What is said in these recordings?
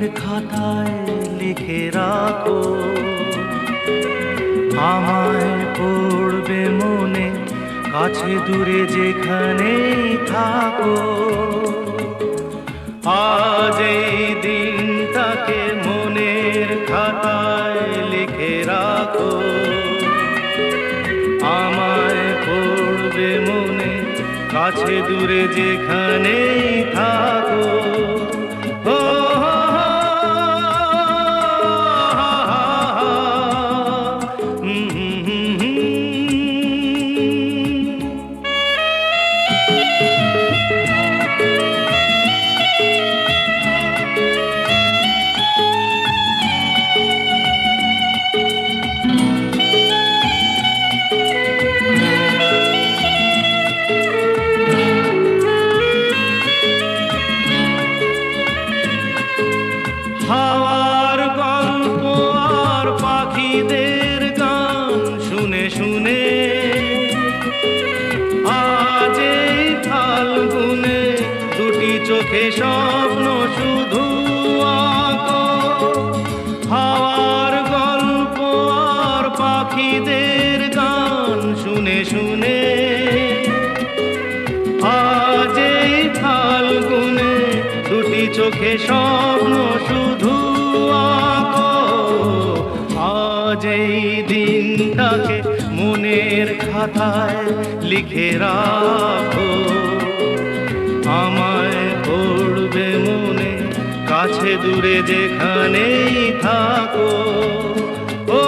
মনের খাতায় লিখে রাখো, আমায় পড়বে মনে, কাছে দূরে যেখানেই থাকো। আজ এই দিনটাকে মনের খাতায় লিখে রাখো, আমায় পড়বে মনে, কাছে দূরে যেখানেই থাকো। হাওয়ার গল্প আর পাখিদের গান শুনে শুনে আজ এই ফাল্গুনে দুটি চোখে স্বপ্ন শুধু আঁকো। হাওয়ার গল্প আর পাখিদের গান শুনে শুনে আজ এই ফাল্গুনে দুটি চোখে স্বপ্ন শুধু আঁকো। আজ এই দিনটাকে মনের খাতায় লিখে রাখো, আমায় পড়বে মনে, কাছে দূরে যেখানেই থাকো। ও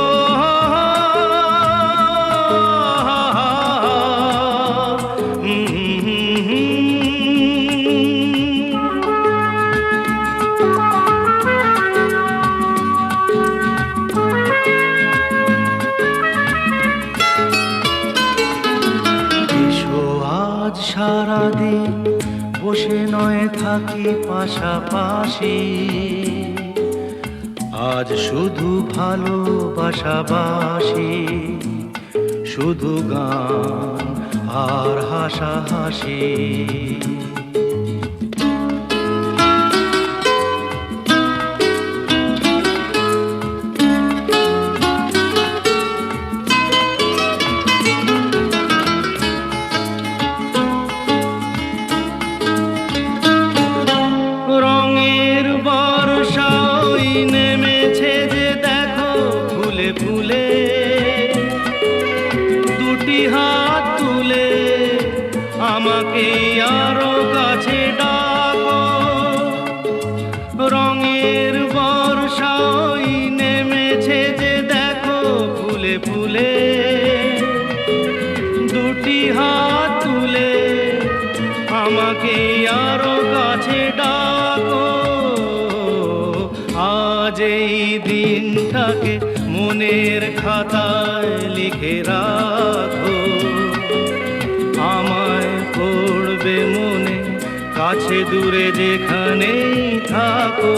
আজ সারাদিন বসে নয় থাকি পাশাপাশি, আজ শুধু ভালোবাসাবাসি, শুধু গান আর হাসাহাসি। রঙের বর্ষা ওই নেমেছে যে দেখো ফুলে ফুলে, দুটি হাত তুলে আমাকে আরো কাছে ডাকো। রঙের বর্ষা ওই নেমেছে যে দেখো ফুলে ফুলে, দুটি হাত তুলে আমাকে আরো কাছে ডাকো। আজ এই দিনটাকে মনের খাতায় লিখে রাখো, আমায় পড়বে মনে, কাছে দূরে যেখানেই থাকো।